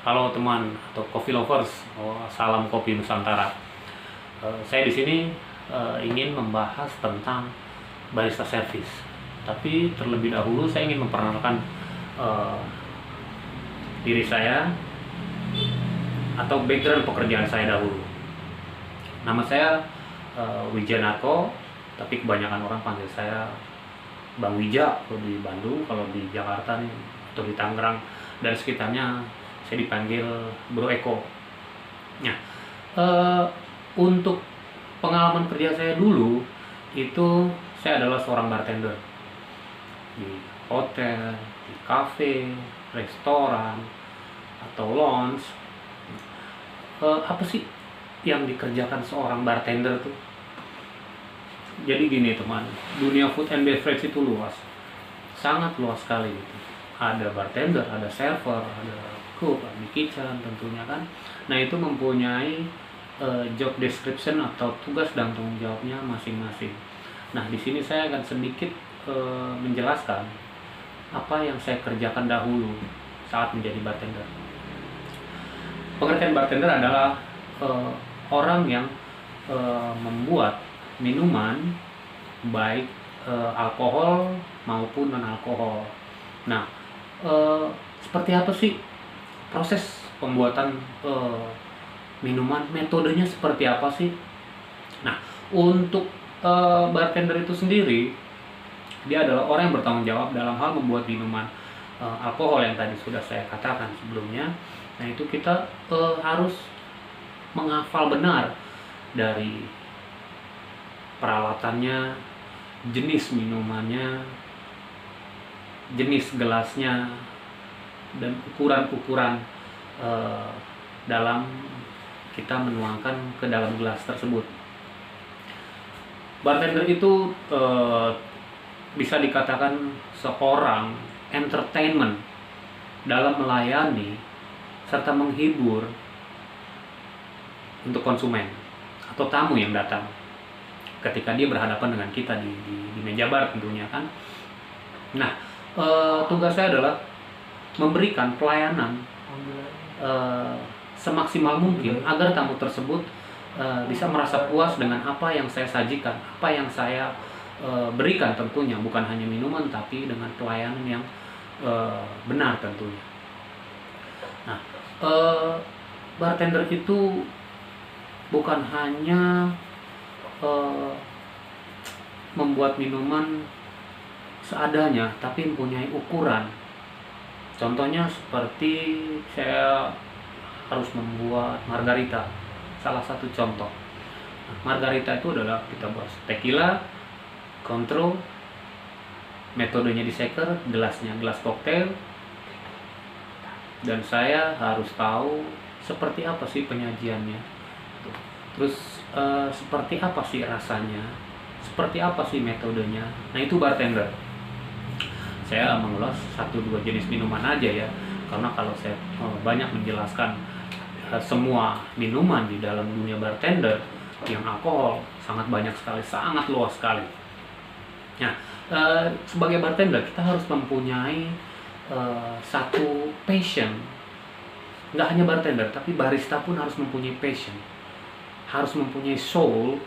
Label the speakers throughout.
Speaker 1: Halo teman atau coffee lovers, salam kopi Nusantara. Saya di sini ingin membahas tentang barista service. Tapi terlebih dahulu saya ingin memperkenalkan eh, diri saya atau background pekerjaan saya dahulu. Nama saya Wijanarko, tapi kebanyakan orang panggil saya Bang Wija kalau di Bandung, kalau di Jakarta nih atau di Tangerang dan sekitarnya saya dipanggil Bro Eko. Nah, untuk pengalaman kerja saya dulu itu saya adalah seorang bartender di hotel, di kafe, restoran atau lounge. Apa sih yang dikerjakan seorang bartender tuh? Jadi gini teman, dunia food and beverage itu luas, sangat luas sekali gitu. Ada bartender, ada server, ada cook di kitchen tentunya kan. Nah itu mempunyai job description atau tugas dan tanggung jawabnya masing-masing. Nah di sini saya akan sedikit menjelaskan apa yang saya kerjakan dahulu saat menjadi bartender. Pengertian bartender adalah orang yang membuat minuman baik alkohol maupun non alkohol. Nah, seperti apa sih proses pembuatan minuman, metodenya seperti apa sih? Nah, untuk bartender itu sendiri, dia adalah orang yang bertanggung jawab dalam hal membuat minuman alkohol yang tadi sudah saya katakan sebelumnya. Nah, itu kita harus menghafal benar dari peralatannya, jenis minumannya, jenis gelasnya, dan ukuran-ukuran dalam kita menuangkan ke dalam gelas tersebut. Bartender itu bisa dikatakan seorang entertainment dalam melayani serta menghibur untuk konsumen atau tamu yang datang ketika dia berhadapan dengan kita di meja bar tentunya kan. Nah, tugas saya adalah memberikan pelayanan semaksimal mungkin agar tamu tersebut bisa merasa puas dengan apa yang saya sajikan, apa yang saya berikan tentunya, bukan hanya minuman tapi dengan pelayanan yang benar tentunya. Nah, bartender itu bukan hanya membuat minuman seadanya, tapi mempunyai ukuran. Contohnya seperti saya harus membuat margarita, salah satu contoh. Margarita itu adalah kita buat tequila, contro, metodenya di shaker, gelasnya gelas koktail, dan saya harus tahu seperti apa sih penyajiannya, terus seperti apa sih rasanya, seperti apa sih metodenya. Nah itu bartender. Saya mengulas 1-2 jenis minuman aja ya, karena kalau saya banyak menjelaskan semua minuman di dalam dunia bartender yang alkohol sangat banyak sekali, sangat luas sekali. Nah, sebagai bartender kita harus mempunyai satu passion. Nggak hanya bartender, tapi barista pun harus mempunyai passion, harus mempunyai soul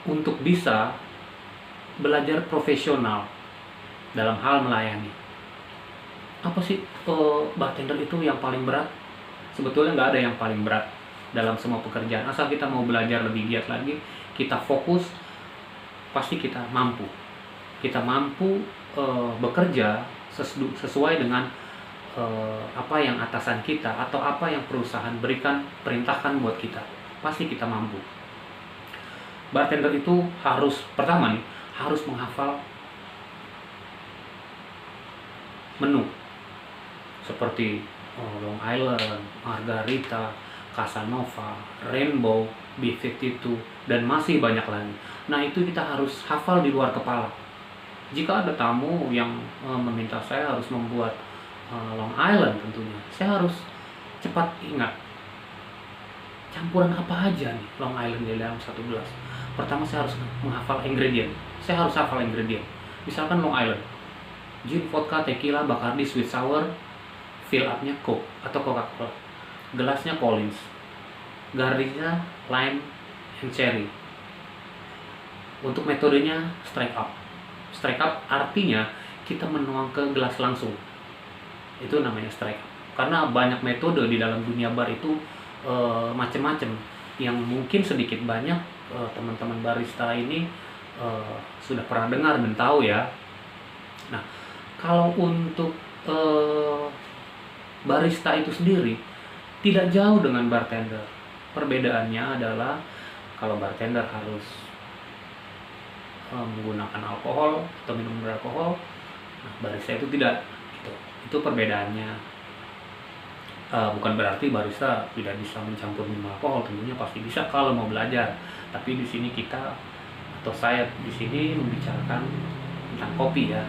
Speaker 1: untuk bisa belajar profesional dalam hal melayani. Apa sih bartender itu yang paling berat? Sebetulnya nggak ada yang paling berat dalam semua pekerjaan. Asal kita mau belajar lebih giat lagi, kita fokus, pasti kita mampu. Kita mampu bekerja sesuai dengan apa yang atasan kita atau apa yang perusahaan berikan, perintahkan buat kita. Pasti kita mampu. Bartender itu harus, pertama nih, harus menghafal menu seperti Long Island, Margarita, Casanova, Rainbow, B52, dan masih banyak lagi. Nah itu kita harus hafal di luar kepala. Jika ada tamu yang meminta saya harus membuat Long Island tentunya, saya harus cepat ingat campuran apa aja nih Long Island di dalam satu gelas. Pertama saya harus menghafal ingredient. Saya harus hafal ingredient. Misalkan Long Island, gin, vodka, tequila, Bacardi, sweet sour, fill up-nya Coke atau Coca-Cola. gelasnya Collins, garnisnya lime and cherry. Untuk metodenya strike up. Strike up artinya kita menuang ke gelas langsung. Itu namanya strike up. Karena banyak metode di dalam dunia bar itu macam-macam, yang mungkin sedikit banyak teman-teman barista ini sudah pernah dengar dan tahu ya. Nah, kalau untuk barista itu sendiri tidak jauh dengan bartender. Perbedaannya adalah kalau bartender harus menggunakan alkohol atau minum beralkohol, nah barista itu tidak. Itu perbedaannya. Bukan berarti barista tidak bisa mencampur minum alkohol, tentunya pasti bisa kalau mau belajar. Tapi di sini kita atau saya di sini membicarakan tentang kopi ya.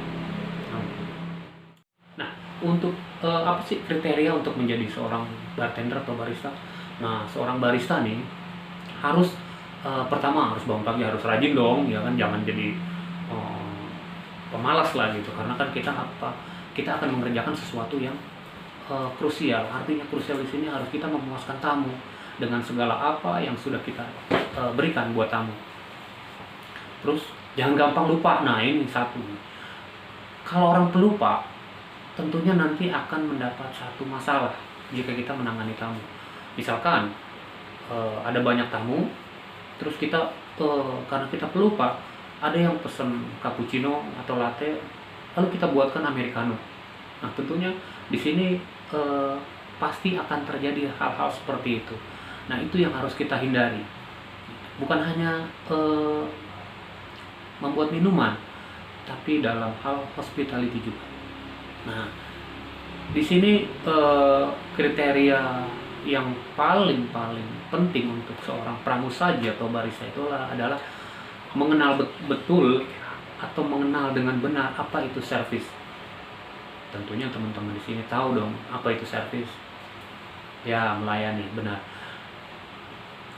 Speaker 1: Nah, untuk apa sih kriteria untuk menjadi seorang bartender atau barista? Nah, seorang barista nih harus pertama harus bangun pagi, harus rajin dong, ya kan, jangan jadi pemalas lah gitu. Karena kan kita akan mengerjakan sesuatu yang krusial. Artinya krusial di sini harus kita memuaskan tamu dengan segala apa yang sudah kita berikan buat tamu. Terus jangan gampang lupa. Nah, ini satu. Kalau orang pelupa, tentunya nanti akan mendapat satu masalah jika kita menangani tamu. Misalkan ada banyak tamu, terus kita karena kita pelupa, ada yang pesen cappuccino atau latte, lalu kita buatkan americano. Nah, tentunya di sini pasti akan terjadi hal-hal seperti itu. Nah, itu yang harus kita hindari. Bukan hanya membuat minuman, tapi dalam hal hospitality juga. Nah, di sini kriteria yang paling penting untuk seorang pramusaji atau barista itu adalah mengenal betul atau mengenal dengan benar apa itu servis. Tentunya teman-teman di sini tahu dong apa itu servis. Ya, melayani, benar.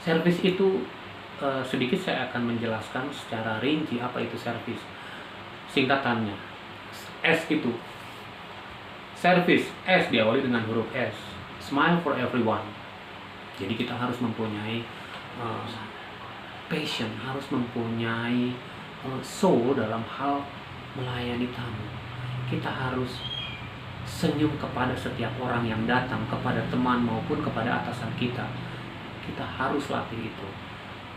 Speaker 1: Servis itu sedikit saya akan menjelaskan secara rinci apa itu servis. Singkatannya S itu service. S diawali dengan huruf S. Smile for everyone. Jadi kita harus mempunyai passion, harus mempunyai soul dalam hal melayani tamu. Kita harus senyum kepada setiap orang yang datang, kepada teman maupun kepada atasan kita. Kita harus latih itu.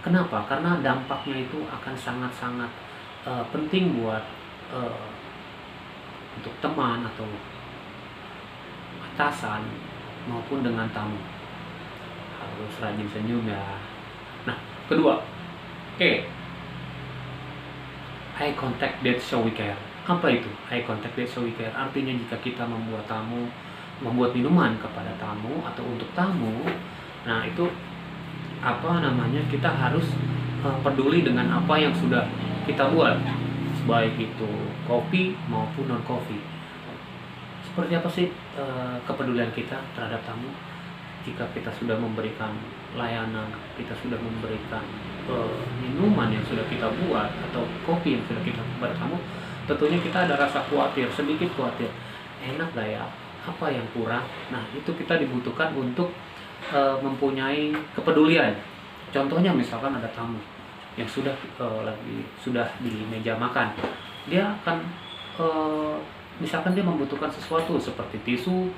Speaker 1: Kenapa? Karena dampaknya itu akan sangat-sangat penting buat untuk teman atau atasan maupun dengan tamu. Harus rajin senyum ya. Nah, kedua, eye contact that show we care. Apa itu eye contact that show we care? Artinya jika kita membuat minuman kepada tamu atau untuk tamu, nah itu kita harus peduli dengan apa yang sudah kita buat, baik itu kopi maupun non kopi. Seperti apa sih kepedulian kita terhadap tamu? Jika kita sudah memberikan layanan, kita sudah memberikan minuman yang sudah kita buat atau kopi yang sudah kita buat tamu, tentunya kita ada rasa sedikit khawatir. Enak gak ya? Apa yang kurang? Nah, itu kita dibutuhkan untuk mempunyai kepedulian. Contohnya misalkan ada tamu yang sudah di meja makan, dia akan misalkan dia membutuhkan sesuatu seperti tisu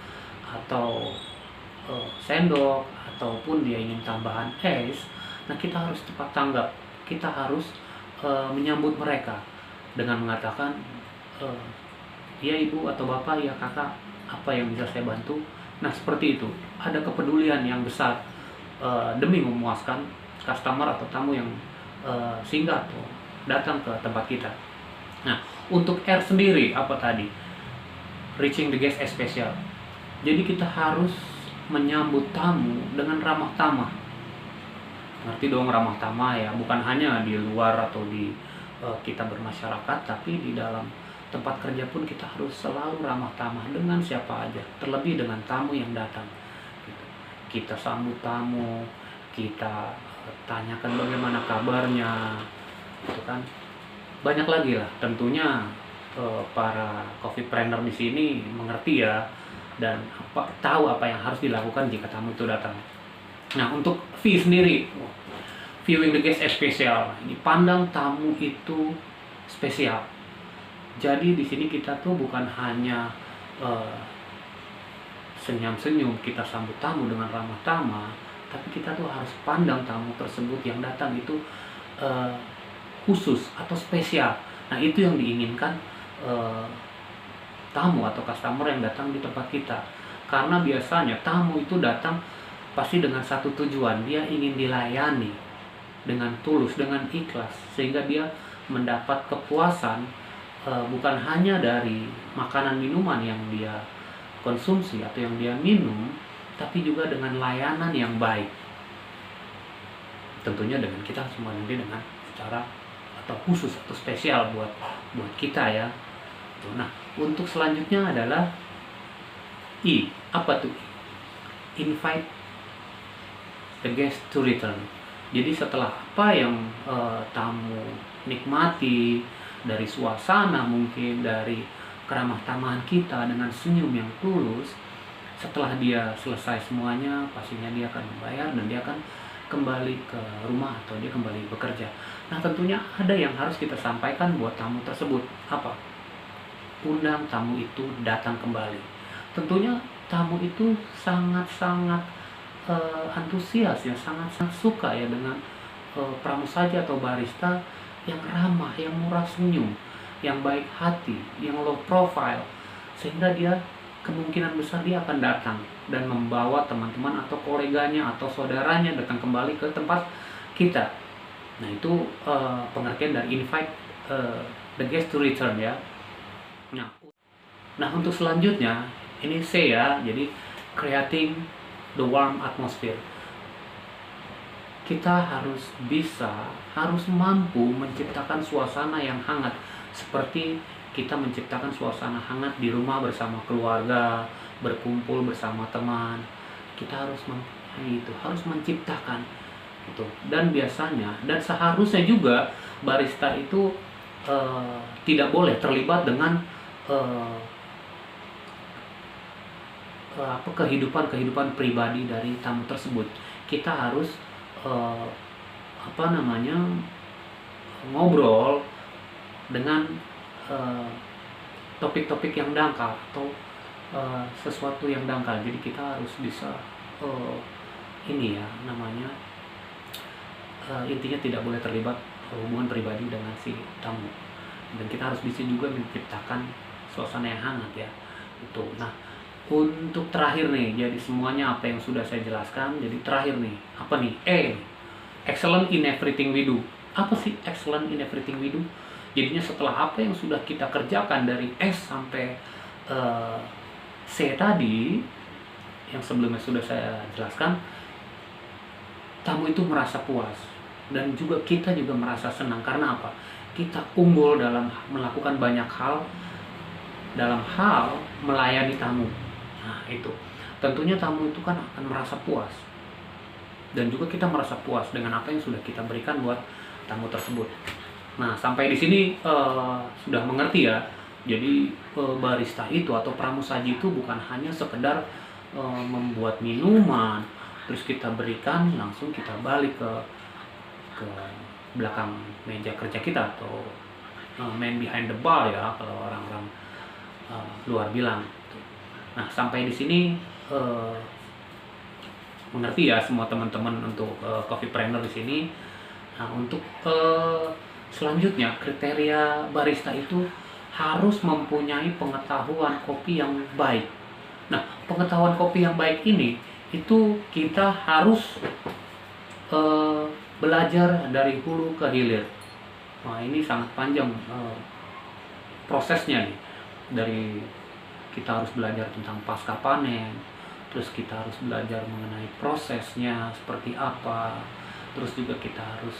Speaker 1: atau sendok ataupun dia ingin tambahan es. Nah, kita harus cepat tanggap. Kita harus menyambut mereka dengan mengatakan, ya ibu atau bapak, ya kakak, apa yang bisa saya bantu? Nah, seperti itu. Ada kepedulian yang besar demi memuaskan customer atau tamu yang singgah atau datang ke tempat kita. Nah, untuk R sendiri apa tadi? Reaching the guest as special. Jadi kita harus menyambut tamu dengan ramah tamah. Ngerti dong ramah tamah ya, bukan hanya di luar atau di kita bermasyarakat, tapi di dalam tempat kerja pun kita harus selalu ramah tamah dengan siapa aja, terlebih dengan tamu yang datang. Kita sambut tamu, kita tanyakan bagaimana kabarnya, gitu kan. Banyak lagi lah, tentunya para coffee planner di sini mengerti ya. dan tahu apa yang harus dilakukan jika tamu itu datang. Nah, untuk view sendiri, viewing the guest as spesial. Ini pandang tamu itu spesial. Jadi di sini kita tuh bukan hanya senyum-senyum, kita sambut tamu dengan ramah tamah, tapi kita tuh harus pandang tamu tersebut yang datang itu khusus atau spesial. Nah, itu yang diinginkan tamu atau customer yang datang di tempat kita. Karena biasanya tamu itu datang pasti dengan satu tujuan, dia ingin dilayani dengan tulus, dengan ikhlas, sehingga dia mendapat kepuasan bukan hanya dari makanan minuman yang dia konsumsi atau yang dia minum, tapi juga dengan layanan yang baik. Tentunya dengan kita semua nanti dengan secara atau khusus atau spesial buat kita ya. Nah, untuk selanjutnya adalah I. Apa tuh? Invite the guest to return. Jadi setelah apa yang tamu nikmati dari suasana, mungkin dari keramah tamahan kita dengan senyum yang tulus, setelah dia selesai semuanya, pastinya dia akan membayar dan dia akan kembali ke rumah atau dia kembali bekerja. Nah, tentunya ada yang harus kita sampaikan buat tamu tersebut. Apa? Undang tamu itu datang kembali. Tentunya tamu itu sangat-sangat antusias ya, sangat-sangat suka ya dengan pramusaja atau barista yang ramah, yang murah senyum, yang baik hati, yang low profile, sehingga dia kemungkinan besar dia akan datang dan membawa teman-teman atau koleganya atau saudaranya datang kembali ke tempat kita. Nah, itu pengertian dari invite the guest to return ya. Nah, untuk selanjutnya ini C ya, jadi creating the warm atmosphere. Kita harus mampu menciptakan suasana yang hangat, seperti kita menciptakan suasana hangat di rumah bersama keluarga, berkumpul bersama teman. Kita harus harus menciptakan gitu. Dan biasanya dan seharusnya juga barista itu tidak boleh terlibat dengan kehidupan pribadi dari tamu tersebut. Kita harus ngobrol dengan topik-topik yang dangkal atau sesuatu yang dangkal. Jadi kita harus bisa intinya tidak boleh terlibat hubungan pribadi dengan si tamu. Dan kita harus bisa juga menciptakan suasana yang hangat ya. Itu. Nah, untuk terakhir nih, jadi semuanya apa yang sudah saya jelaskan, jadi terakhir nih, apa nih? Excellent in everything we do. Apa sih excellent in everything we do? Jadinya setelah apa yang sudah kita kerjakan dari S sampai C tadi, yang sebelumnya sudah saya jelaskan, tamu itu merasa puas. Dan juga kita juga merasa senang. Karena apa? Kita unggul dalam melakukan banyak hal, dalam hal melayani tamu. Nah, itu tentunya tamu itu kan akan merasa puas, dan juga kita merasa puas dengan apa yang sudah kita berikan buat tamu tersebut. Nah, sampai di sini sudah mengerti ya. Jadi barista itu atau pramusaji itu bukan hanya sekedar membuat minuman terus kita berikan langsung kita balik ke belakang meja kerja kita, atau man behind the bar ya kalau orang-orang luar bilang. Nah, sampai di sini mengerti ya semua teman-teman untuk Coffeepreneur di sini. Nah, untuk selanjutnya kriteria barista itu harus mempunyai pengetahuan kopi yang baik. Nah, pengetahuan kopi yang baik ini itu kita harus belajar dari hulu ke hilir. Nah, ini sangat panjang prosesnya nih. Dari kita harus belajar tentang pasca panen, terus kita harus belajar mengenai prosesnya seperti apa, terus juga kita harus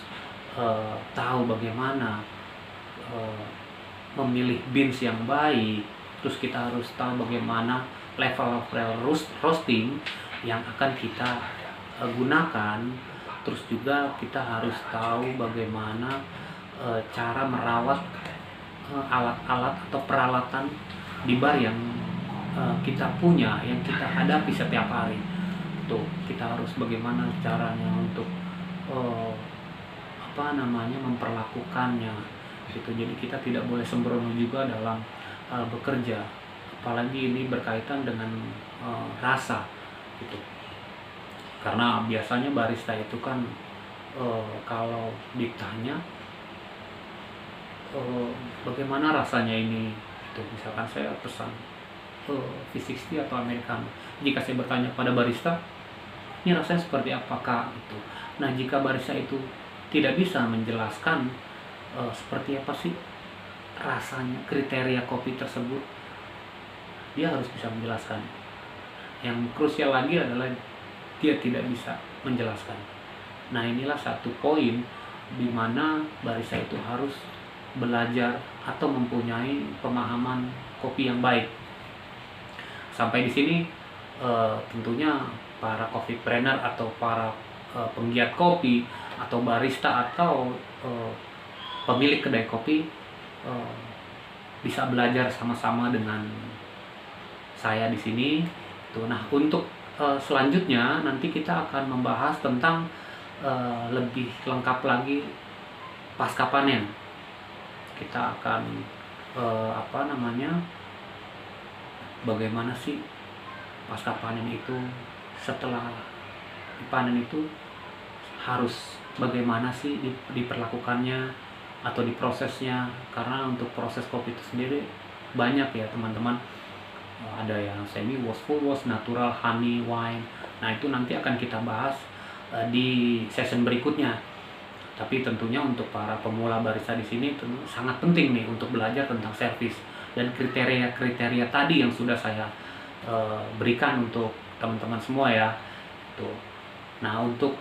Speaker 1: tahu bagaimana memilih beans yang baik, terus kita harus tahu bagaimana level roasting yang akan kita gunakan, terus juga kita harus tahu bagaimana cara merawat alat-alat atau peralatan di bar yang kita punya, yang kita hadapi setiap hari. Tuh, kita harus bagaimana caranya untuk eh, memperlakukannya gitu. Jadi kita tidak boleh sembrono juga dalam bekerja, apalagi ini berkaitan dengan rasa gitu. Karena biasanya barista itu kan kalau ditanya bagaimana rasanya ini gitu, misalkan saya pesan V60 atau Americano, jika saya bertanya pada barista, ini rasanya seperti apakah gitu. Nah, jika barista itu tidak bisa menjelaskan seperti apa sih rasanya, kriteria kopi tersebut, dia harus bisa menjelaskan. Yang krusial lagi adalah dia tidak bisa menjelaskan. Nah, inilah satu poin di mana barista itu harus belajar atau mempunyai pemahaman kopi yang baik. Sampai di sini tentunya para coffee trainer atau para penggiat kopi atau barista atau pemilik kedai kopi bisa belajar sama-sama dengan saya di sini. Nah, untuk selanjutnya nanti kita akan membahas tentang lebih lengkap lagi pasca panen. Kita akan bagaimana sih pasca panen itu, setelah dipanen itu harus bagaimana sih diperlakukannya atau diprosesnya. Karena untuk proses kopi itu sendiri banyak ya teman-teman, ada yang semi wash, full wash, natural, honey, wine. Nah, itu nanti akan kita bahas di session berikutnya. Tapi tentunya untuk para pemula barista di sini sangat penting nih untuk belajar tentang servis dan kriteria-kriteria tadi yang sudah saya berikan untuk teman-teman semua ya. Tuh. Nah, untuk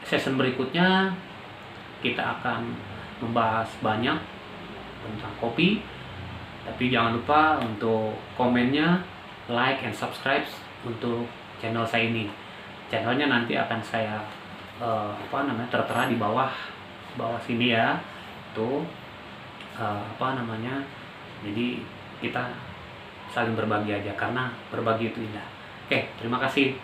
Speaker 1: session berikutnya kita akan membahas banyak tentang kopi. Tapi jangan lupa untuk komennya, like and subscribe untuk channel saya ini. Channelnya nanti akan saya tertera di bawah sini ya. Tuh jadi kita saling berbagi aja, karena berbagi itu indah. Oke, terima kasih.